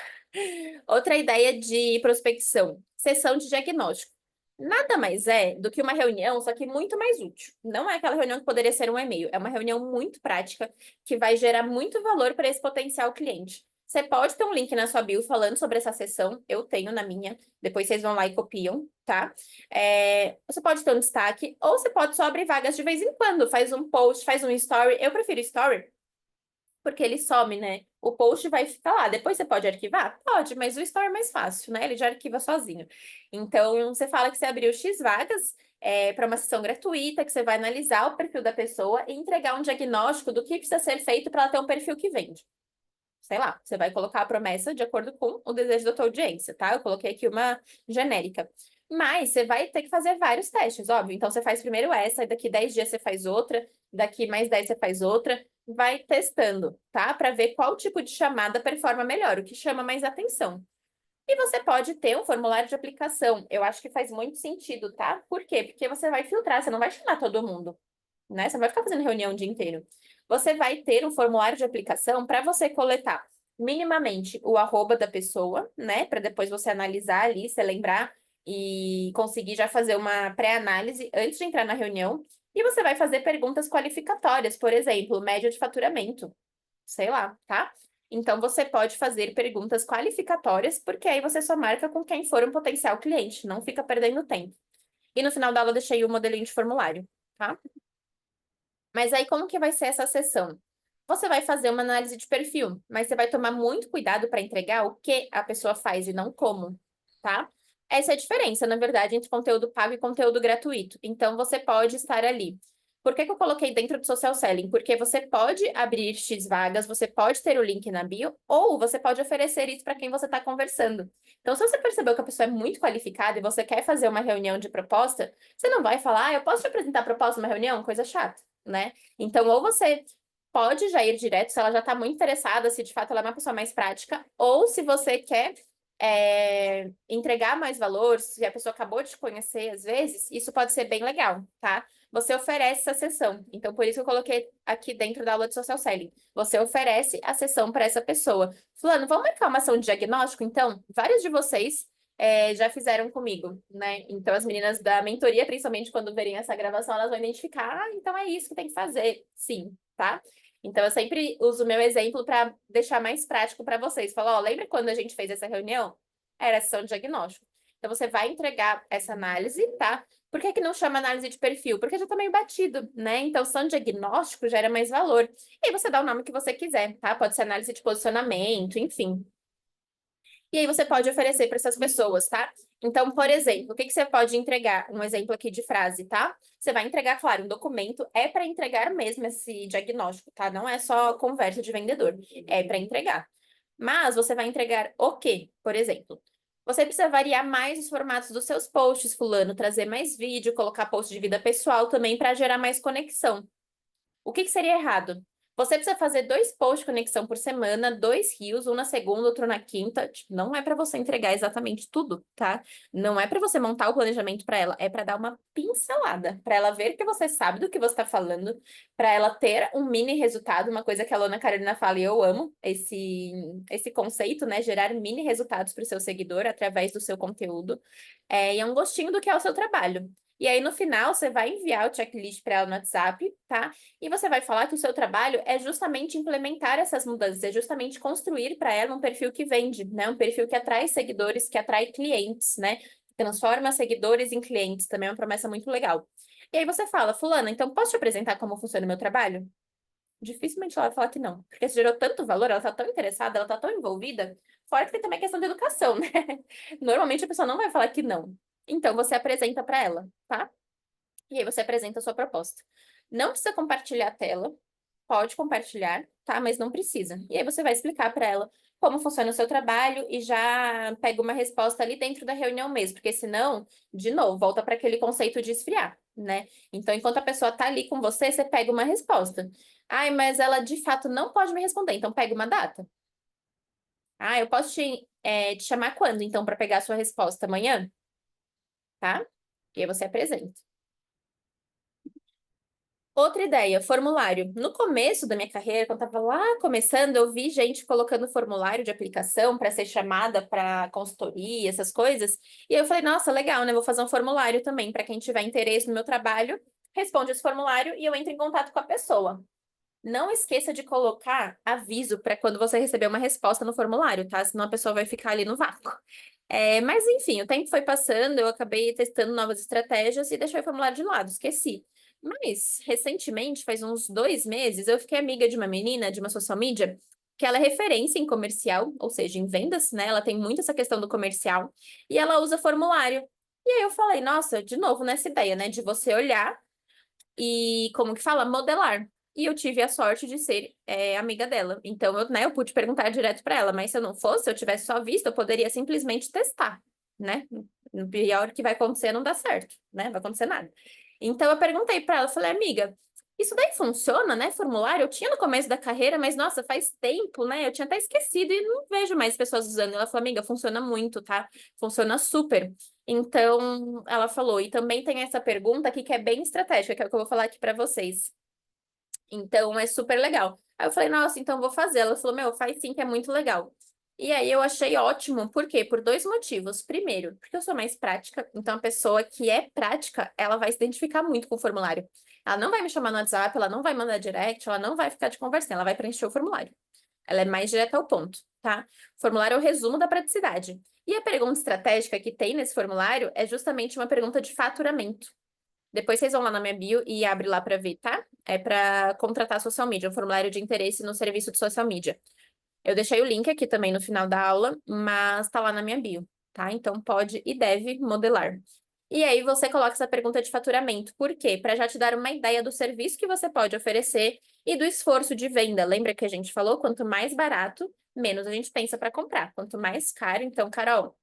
Outra ideia de prospecção. Sessão de diagnóstico. Nada mais é do que uma reunião, só que muito mais útil. Não é aquela reunião que poderia ser um e-mail. É uma reunião muito prática que vai gerar muito valor para esse potencial cliente. Você pode ter um link na sua bio falando sobre essa sessão. Eu tenho na minha. Depois vocês vão lá e copiam, tá? Você pode ter um destaque, ou você pode só abrir vagas de vez em quando. Faz um post, faz um story. Eu prefiro story porque ele some, né? O post vai ficar lá. Depois você pode arquivar? Pode, mas o store é mais fácil, né? Ele já arquiva sozinho. Então, você fala que você abriu X vagas para uma sessão gratuita, que você vai analisar o perfil da pessoa e entregar um diagnóstico do que precisa ser feito para ela ter um perfil que vende. Sei lá, você vai colocar a promessa de acordo com o desejo da tua audiência, tá? Eu coloquei aqui uma genérica. Mas você vai ter que fazer vários testes, óbvio. Então, você faz primeiro essa, e daqui 10 dias você faz outra, daqui mais 10 você faz outra. Vai testando, tá? Para ver qual tipo de chamada performa melhor, o que chama mais atenção. E você pode ter um formulário de aplicação. Eu acho que faz muito sentido, tá? Por quê? Porque você vai filtrar, você não vai chamar todo mundo, né? Você não vai ficar fazendo reunião o dia inteiro. Você vai ter um formulário de aplicação para você coletar minimamente o arroba da pessoa, né? Para depois você analisar ali, se lembrar e conseguir já fazer uma pré-análise antes de entrar na reunião. E você vai fazer perguntas qualificatórias, por exemplo, média de faturamento, sei lá, tá? Então você pode fazer perguntas qualificatórias, porque aí você só marca com quem for um potencial cliente, não fica perdendo tempo. E no final da aula eu deixei o modelinho de formulário, tá? Mas aí, como que vai ser essa sessão? Você vai fazer uma análise de perfil, mas você vai tomar muito cuidado para entregar o que a pessoa faz e não como, tá? Essa é a diferença, na verdade, entre conteúdo pago e conteúdo gratuito. Então, você pode estar ali. Por que que eu coloquei dentro do social selling? Porque você pode abrir X vagas, você pode ter o link na bio, ou você pode oferecer isso para quem você está conversando. Então, se você percebeu que a pessoa é muito qualificada e você quer fazer uma reunião de proposta, você não vai falar, eu posso te apresentar a proposta numa reunião? Coisa chata, né? Então, ou você pode já ir direto, se ela já está muito interessada, se de fato ela é uma pessoa mais prática, ou se você quer entregar mais valor, se a pessoa acabou de te conhecer, às vezes, isso pode ser bem legal, tá? Você oferece essa sessão. Então, por isso que eu coloquei aqui dentro da aula de social selling. Você oferece a sessão para essa pessoa. Fulano, vamos marcar uma ação de diagnóstico, então? Vários de vocês já fizeram comigo, né? Então, as meninas da mentoria, principalmente quando verem essa gravação, elas vão identificar, então é isso que tem que fazer. Sim, tá? Então, eu sempre uso o meu exemplo para deixar mais prático para vocês. Falar, ó, lembra quando a gente fez essa reunião? Era a sessão de diagnóstico. Então, você vai entregar essa análise, tá? Por que que não chama análise de perfil? Porque já tá meio batido, né? Então, sessão de diagnóstico gera mais valor. E aí você dá o nome que você quiser, tá? Pode ser análise de posicionamento, enfim. E aí você pode oferecer para essas pessoas, tá? Então, por exemplo, o que que você pode entregar? Um exemplo aqui de frase, tá? Você vai entregar, claro, um documento é para entregar mesmo esse diagnóstico, tá? Não é só conversa de vendedor, é para entregar. Mas você vai entregar o quê? Por exemplo, você precisa variar mais os formatos dos seus posts, fulano, trazer mais vídeo, colocar post de vida pessoal também para gerar mais conexão. O que que seria errado? Você precisa fazer 2 posts de conexão por semana, 2 reels, um na segunda, outro na quinta. Tipo, não é para você entregar exatamente tudo, tá? Não é para você montar o planejamento para ela, é para dar uma pincelada, para ela ver que você sabe do que você está falando, para ela ter um mini resultado, uma coisa que a Lona Carolina fala e eu amo esse conceito, né? Gerar mini resultados para o seu seguidor através do seu conteúdo. E é um gostinho do que é o seu trabalho. E aí, no final, você vai enviar o checklist para ela no WhatsApp, tá? E você vai falar que o seu trabalho é justamente implementar essas mudanças, é justamente construir para ela um perfil que vende, né? Um perfil que atrai seguidores, que atrai clientes, né? Transforma seguidores em clientes, também é uma promessa muito legal. E aí você fala, fulana, então posso te apresentar como funciona o meu trabalho? Dificilmente ela vai falar que não, porque você gerou tanto valor, ela tá tão interessada, ela tá tão envolvida, fora que tem também a questão de educação, né? Normalmente a pessoa não vai falar que não. Então você apresenta para ela, tá? E aí você apresenta a sua proposta. Não precisa compartilhar a tela, pode compartilhar, tá? Mas não precisa. E aí você vai explicar para ela como funciona o seu trabalho e já pega uma resposta ali dentro da reunião mesmo, porque senão, de novo, volta para aquele conceito de esfriar, né? Então, enquanto a pessoa tá ali com você, você pega uma resposta. Ai, mas ela de fato não pode me responder, então pega uma data. Ah, eu posso te chamar quando, então, para pegar a sua resposta? Amanhã? Tá? E aí você apresenta. Outra ideia, formulário. No começo da minha carreira, quando eu estava lá começando, eu vi gente colocando formulário de aplicação para ser chamada para consultoria, essas coisas. E eu falei, nossa, legal, né? Vou fazer um formulário também para quem tiver interesse no meu trabalho, responde esse formulário e eu entro em contato com a pessoa. Não esqueça de colocar aviso para quando você receber uma resposta no formulário, tá? Senão a pessoa vai ficar ali no vácuo. Mas enfim, o tempo foi passando, eu acabei testando novas estratégias e deixei o formulário de lado, esqueci. Mas, recentemente, faz uns 2 meses, eu fiquei amiga de uma menina de uma social media que ela é referência em comercial, ou seja, em vendas, né? Ela tem muito essa questão do comercial e ela usa formulário. E aí eu falei, nossa, de novo nessa ideia, né? De você olhar e, como que fala? Modelar. E eu tive a sorte de ser amiga dela. Então, eu pude perguntar direto para ela, mas se eu não fosse, se eu tivesse só visto, eu poderia simplesmente testar, né? No pior que vai acontecer, não dá certo, né? Não vai acontecer nada. Então, eu perguntei para ela, falei, amiga, isso daí funciona, né? Formulário? Eu tinha no começo da carreira, mas nossa, faz tempo, né? Eu tinha até esquecido e não vejo mais pessoas usando. Ela falou, amiga, funciona muito, tá? Funciona super. Então, ela falou, e também tem essa pergunta aqui que é bem estratégica, que é o que eu vou falar aqui para vocês. Então, é super legal. Aí eu falei, nossa, então eu vou fazer. Ela falou, meu, faz sim, que é muito legal. E aí eu achei ótimo, por quê? Por 2 motivos. Primeiro, porque eu sou mais prática, então a pessoa que é prática, ela vai se identificar muito com o formulário. Ela não vai me chamar no WhatsApp, ela não vai mandar direct, ela não vai ficar de conversinha, ela vai preencher o formulário. Ela é mais direta ao ponto, tá? O formulário é o resumo da praticidade. E a pergunta estratégica que tem nesse formulário é justamente uma pergunta de faturamento. Depois vocês vão lá na minha bio e abre lá para ver, tá? É para contratar social media, um formulário de interesse no serviço de social media. Eu deixei o link aqui também no final da aula, mas tá lá na minha bio, tá? Então pode e deve modelar. E aí você coloca essa pergunta de faturamento. Por quê? Para já te dar uma ideia do serviço que você pode oferecer e do esforço de venda. Lembra que a gente falou? Quanto mais barato, menos a gente pensa para comprar. Quanto mais caro, então, Carol,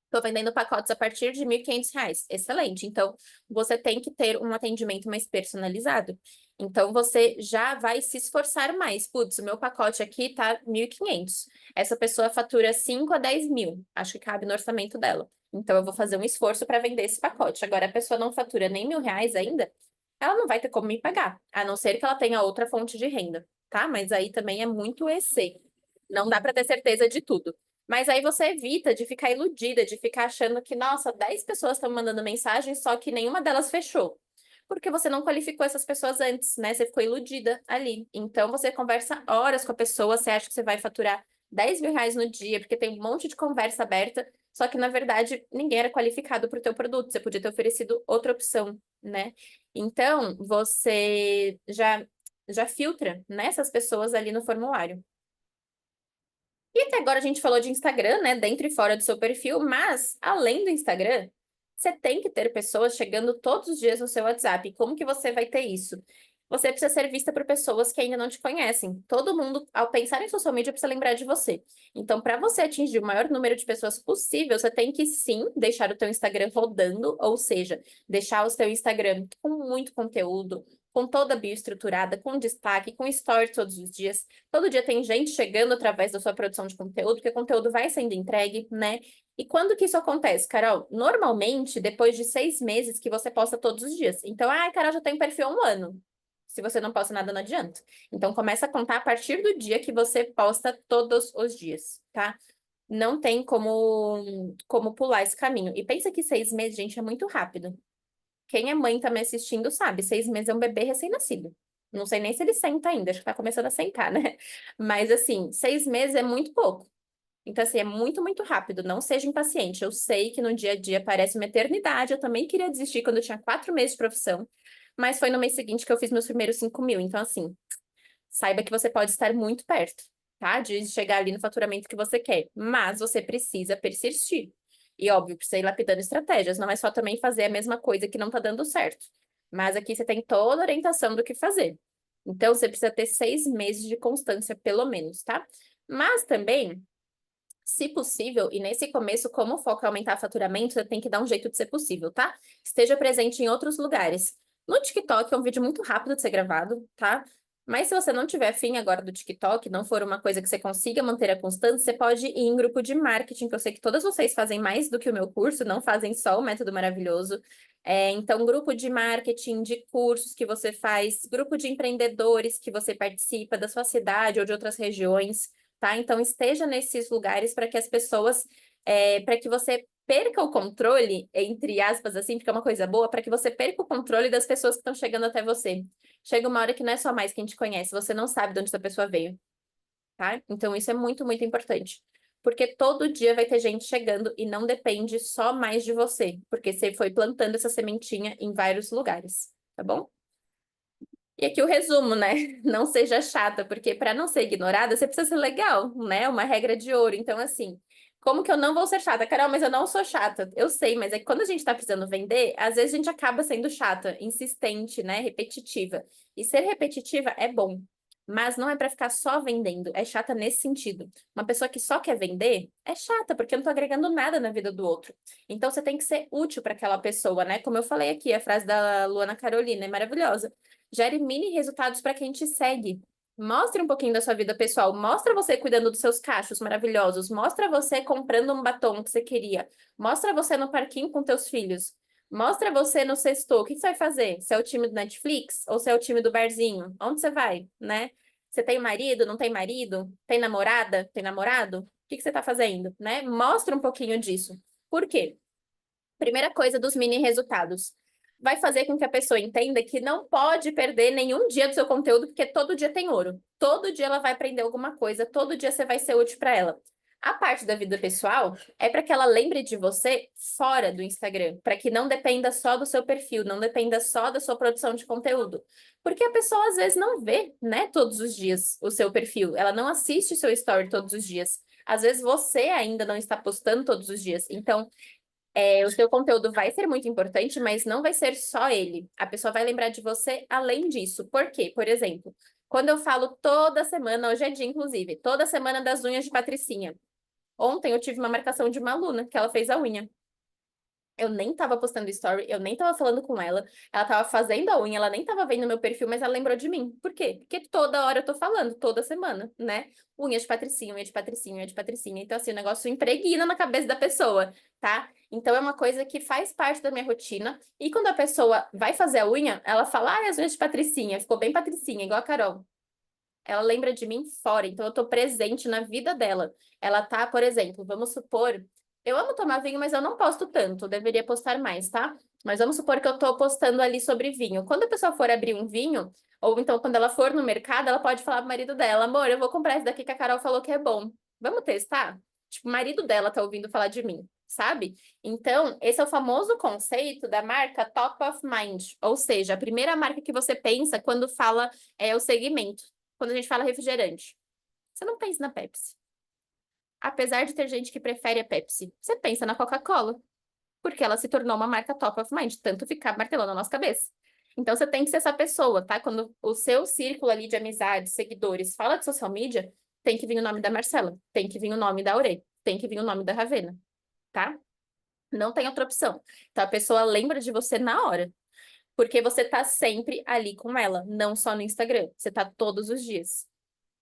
estou vendendo pacotes a partir de R$ 1.500. Excelente. Então, você tem que ter um atendimento mais personalizado. Então, você já vai se esforçar mais. Putz, o meu pacote aqui tá 1.500. Essa pessoa fatura 5 a 10 mil. Acho que cabe no orçamento dela. Então, eu vou fazer um esforço para vender esse pacote. Agora, a pessoa não fatura nem R$ 1.000 ainda, ela não vai ter como me pagar, a não ser que ela tenha outra fonte de renda, tá? Mas aí também é muito EC. Não dá para ter certeza de tudo. Mas aí você evita de ficar iludida, de ficar achando que, nossa, 10 pessoas estão mandando mensagem, só que nenhuma delas fechou. Porque você não qualificou essas pessoas antes, né? Você ficou iludida ali. Então você conversa horas com a pessoa, você acha que você vai faturar R$ 10.000 no dia, porque tem um monte de conversa aberta, só que na verdade ninguém era qualificado para o teu produto. Você podia ter oferecido outra opção, né? Então você já filtra nessas pessoas ali no formulário. E até agora a gente falou de Instagram, né? Dentro e fora do seu perfil, mas além do Instagram, você tem que ter pessoas chegando todos os dias no seu WhatsApp. Como que você vai ter isso? Você precisa ser vista por pessoas que ainda não te conhecem. Todo mundo, ao pensar em social media, precisa lembrar de você. Então, para você atingir o maior número de pessoas possível, você tem que sim deixar o teu Instagram rodando, ou seja, deixar o seu Instagram com muito conteúdo, com toda a bio estruturada, com destaque, com stories todos os dias. Todo dia tem gente chegando através da sua produção de conteúdo, porque o conteúdo vai sendo entregue, né? E quando que isso acontece, Carol? Normalmente, depois de 6 meses que você posta todos os dias. Então, Carol, já tem perfil há um ano. Se você não posta nada, não adianta. Então, começa a contar a partir do dia que você posta todos os dias, tá? Não tem como pular esse caminho. E pensa que 6 meses, gente, é muito rápido. Quem é mãe tá me assistindo sabe, 6 meses é um bebê recém-nascido. Não sei nem se ele senta ainda, acho que tá começando a sentar, né? Mas assim, 6 meses é muito pouco. Então, assim, é muito, muito rápido. Não seja impaciente. Eu sei que no dia a dia parece uma eternidade. Eu também queria desistir quando eu tinha 4 meses de profissão, mas foi no mês seguinte que eu fiz meus primeiros 5.000. Então, assim, saiba que você pode estar muito perto, tá? De chegar ali no faturamento que você quer. Mas você precisa persistir. E, óbvio, precisa ir lapidando estratégias. Não é só também fazer a mesma coisa que não tá dando certo. Mas aqui você tem toda a orientação do que fazer. Então, você precisa ter 6 meses de constância, pelo menos, tá? Mas também, se possível, e nesse começo, como o foco é aumentar faturamento, você tem que dar um jeito de ser possível, tá? Esteja presente em outros lugares. No TikTok é um vídeo muito rápido de ser gravado, tá? Mas se você não tiver fim agora do TikTok, não for uma coisa que você consiga manter a constância, você pode ir em grupo de marketing, que eu sei que todas vocês fazem mais do que o meu curso, não fazem só o método maravilhoso. Então, grupo de marketing, de cursos que você faz, grupo de empreendedores que você participa da sua cidade ou de outras regiões, tá? Então, esteja nesses lugares para que as pessoas, para que você perca o controle, entre aspas, assim, porque é uma coisa boa, para que você perca o controle das pessoas que estão chegando até você. Chega uma hora que não é só mais quem te conhece, você não sabe de onde essa pessoa veio, tá? Então, isso é muito, muito importante. Porque todo dia vai ter gente chegando e não depende só mais de você, porque você foi plantando essa sementinha em vários lugares, tá bom? E aqui o resumo, né? Não seja chata, porque para não ser ignorada, você precisa ser legal, né? Uma regra de ouro. Então, assim, como que eu não vou ser chata? Carol, mas eu não sou chata. Eu sei, mas é que quando a gente tá precisando vender, às vezes a gente acaba sendo chata, insistente, né? Repetitiva. E ser repetitiva é bom, mas não é para ficar só vendendo. É chata nesse sentido. Uma pessoa que só quer vender é chata, porque eu não tô agregando nada na vida do outro. Então, você tem que ser útil para aquela pessoa, né? Como eu falei aqui, a frase da Luana Carolina é maravilhosa. Gere mini resultados para quem te segue. Mostre um pouquinho da sua vida pessoal. Mostra você cuidando dos seus cachos maravilhosos. Mostra você comprando um batom que você queria. Mostra você no parquinho com teus filhos. Mostra você no sextou. O que você vai fazer? Você é o time do Netflix ou você é o time do barzinho? Onde você vai, né? Você tem marido? Não tem marido? Tem namorada? Tem namorado? O que você está fazendo, né? Mostra um pouquinho disso. Por quê? Primeira coisa dos mini resultados. Vai fazer com que a pessoa entenda que não pode perder nenhum dia do seu conteúdo, porque todo dia tem ouro. Todo dia ela vai aprender alguma coisa, todo dia você vai ser útil para ela. A parte da vida pessoal é para que ela lembre de você fora do Instagram, para que não dependa só do seu perfil, não dependa só da sua produção de conteúdo. Porque a pessoa às vezes não vê, né, todos os dias o seu perfil, ela não assiste o seu story todos os dias. Às vezes você ainda não está postando todos os dias. Então, o seu conteúdo vai ser muito importante, mas não vai ser só ele. A pessoa vai lembrar de você além disso. Por quê? Por exemplo, quando eu falo toda semana, hoje é dia, inclusive, toda semana das unhas de Patricinha. Ontem eu tive uma marcação de uma aluna que ela fez a unha. Eu nem tava postando story, eu nem tava falando com ela. Ela tava fazendo a unha, ela nem tava vendo meu perfil, mas ela lembrou de mim. Por quê? Porque toda hora eu tô falando, toda semana, né? Unha de patricinha, unha de patricinha, unha de patricinha. Então, assim, o negócio impregna na cabeça da pessoa, tá? Então, é uma coisa que faz parte da minha rotina. E quando a pessoa vai fazer a unha, ela fala, as unhas de patricinha, ficou bem patricinha, igual a Carol. Ela lembra de mim fora, então eu tô presente na vida dela. Ela tá, por exemplo, vamos supor, eu amo tomar vinho, mas eu não posto tanto, eu deveria postar mais, tá? Mas vamos supor que eu tô postando ali sobre vinho. Quando a pessoa for abrir um vinho, ou então quando ela for no mercado, ela pode falar pro marido dela, amor, eu vou comprar esse daqui que a Carol falou que é bom. Vamos testar? Tipo, o marido dela tá ouvindo falar de mim, sabe? Então, esse é o famoso conceito da marca top of mind, ou seja, a primeira marca que você pensa quando fala o segmento. Quando a gente fala refrigerante. Você não pensa na Pepsi. Apesar de ter gente que prefere a Pepsi, você pensa na Coca-Cola, porque ela se tornou uma marca top of mind, tanto ficar martelando na nossa cabeça. Então você tem que ser essa pessoa, tá? Quando o seu círculo ali de amizades, seguidores, fala de social media, tem que vir o nome da Marcela, tem que vir o nome da Aurê, tem que vir o nome da Ravena, tá? Não tem outra opção. Então a pessoa lembra de você na hora, porque você tá sempre ali com ela, não só no Instagram, você tá todos os dias.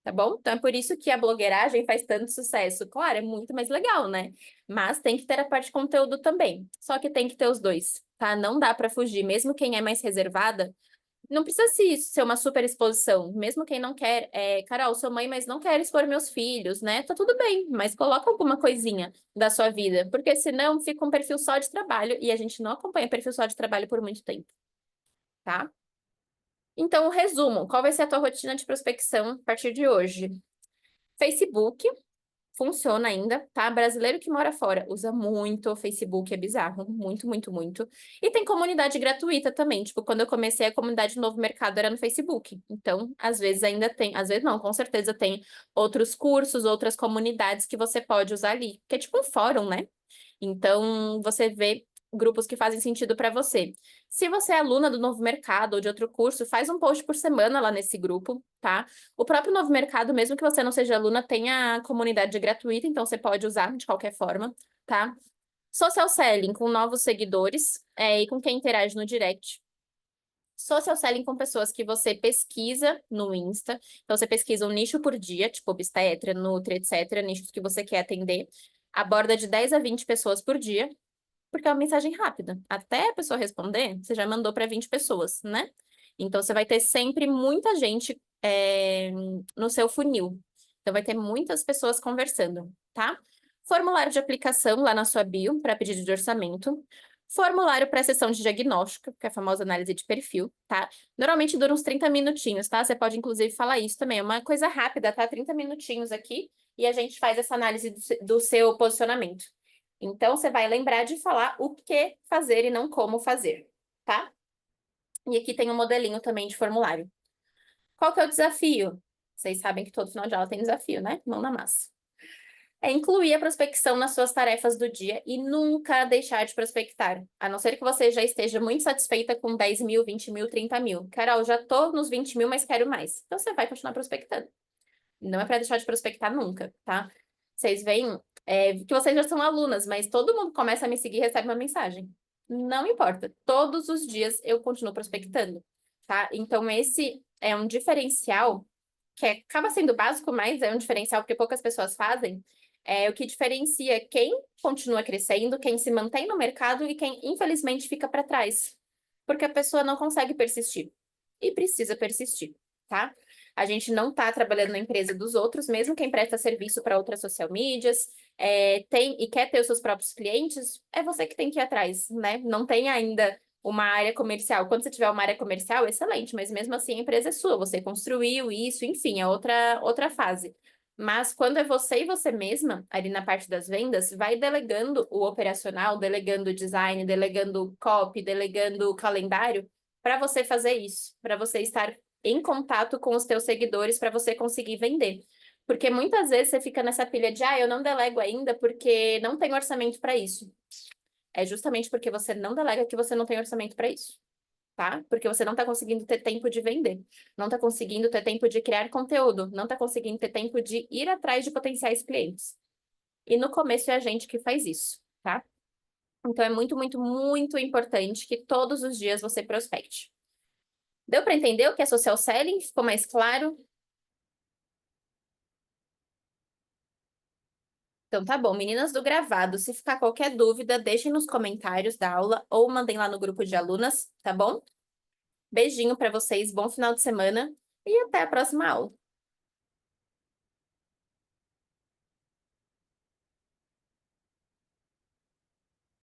Tá bom? Então é por isso que a blogueiragem faz tanto sucesso. Claro, é muito mais legal, né? Mas tem que ter a parte de conteúdo também. Só que tem que ter os dois, tá? Não dá pra fugir. Mesmo quem é mais reservada, não precisa ser uma super exposição. Mesmo quem não quer, Carol, sou mãe, mas não quero expor meus filhos, né? Tá tudo bem, mas coloca alguma coisinha da sua vida, porque senão fica um perfil só de trabalho e a gente não acompanha perfil só de trabalho por muito tempo, tá? Então, resumo, qual vai ser a tua rotina de prospecção a partir de hoje? Facebook, funciona ainda, tá? Brasileiro que mora fora usa muito o Facebook, é bizarro, muito, muito, muito. E tem comunidade gratuita também, tipo, quando eu comecei a comunidade Novo Mercado era no Facebook. Então, às vezes ainda tem, às vezes não, com certeza tem outros cursos, outras comunidades que você pode usar ali, que é tipo um fórum, né? Então, você vê grupos que fazem sentido para você. Se você é aluna do Novo Mercado ou de outro curso, faz um post por semana lá nesse grupo, tá? O próprio Novo Mercado, mesmo que você não seja aluna, tem a comunidade gratuita, então você pode usar de qualquer forma, tá? Social selling com novos seguidores, e com quem interage no direct. Social selling com pessoas que você pesquisa no Insta. Então, você pesquisa um nicho por dia, tipo obstétrica, nutri, etc., nichos que você quer atender. Aborda de 10 a 20 pessoas por dia, porque é uma mensagem rápida. Até a pessoa responder, você já mandou para 20 pessoas, né? Então, você vai ter sempre muita gente no seu funil. Então, vai ter muitas pessoas conversando, tá? Formulário de aplicação lá na sua bio para pedido de orçamento. Formulário para sessão de diagnóstico, que é a famosa análise de perfil, tá? Normalmente dura uns 30 minutinhos, tá? Você pode, inclusive, falar isso também. É uma coisa rápida, tá? 30 minutinhos aqui e a gente faz essa análise do seu posicionamento. Então, você vai lembrar de falar o que fazer e não como fazer, tá? E aqui tem um modelinho também de formulário. Qual que é o desafio? Vocês sabem que todo final de aula tem desafio, né? Mão na massa. É incluir a prospecção nas suas tarefas do dia e nunca deixar de prospectar. A não ser que você já esteja muito satisfeita com 10 mil, 20 mil, 30 mil. Carol, já tô nos 20 mil, mas quero mais. Então, você vai continuar prospectando. Não é para deixar de prospectar nunca, tá? Vocês veem que vocês já são alunas, mas todo mundo começa a me seguir e recebe uma mensagem. Não importa. Todos os dias eu continuo prospectando, tá? Então, esse é um diferencial que acaba sendo básico, mas é um diferencial porque poucas pessoas fazem. É o que diferencia quem continua crescendo, quem se mantém no mercado e quem, infelizmente, fica para trás. Porque a pessoa não consegue persistir. E precisa persistir, tá? A gente não está trabalhando na empresa dos outros, mesmo quem presta serviço para outras social medias, tem e quer ter os seus próprios clientes, é você que tem que ir atrás, né? Não tem ainda uma área comercial. Quando você tiver uma área comercial, excelente, mas mesmo assim a empresa é sua, você construiu isso, enfim, é outra fase. Mas quando é você e você mesma, ali na parte das vendas, vai delegando o operacional, delegando o design, delegando o copy, delegando o calendário, para você fazer isso, para você estar em contato com os teus seguidores para você conseguir vender. Porque muitas vezes você fica nessa pilha de, eu não delego ainda porque não tem orçamento para isso. É justamente porque você não delega que você não tem orçamento para isso, tá? Porque você não está conseguindo ter tempo de vender, não está conseguindo ter tempo de criar conteúdo, não está conseguindo ter tempo de ir atrás de potenciais clientes. E no começo é a gente que faz isso, tá? Então é muito, muito, muito importante que todos os dias você prospecte. Deu para entender o que é social selling? Ficou mais claro? Então tá bom, meninas do gravado, se ficar qualquer dúvida, deixem nos comentários da aula ou mandem lá no grupo de alunas, tá bom? Beijinho para vocês, bom final de semana e até a próxima aula.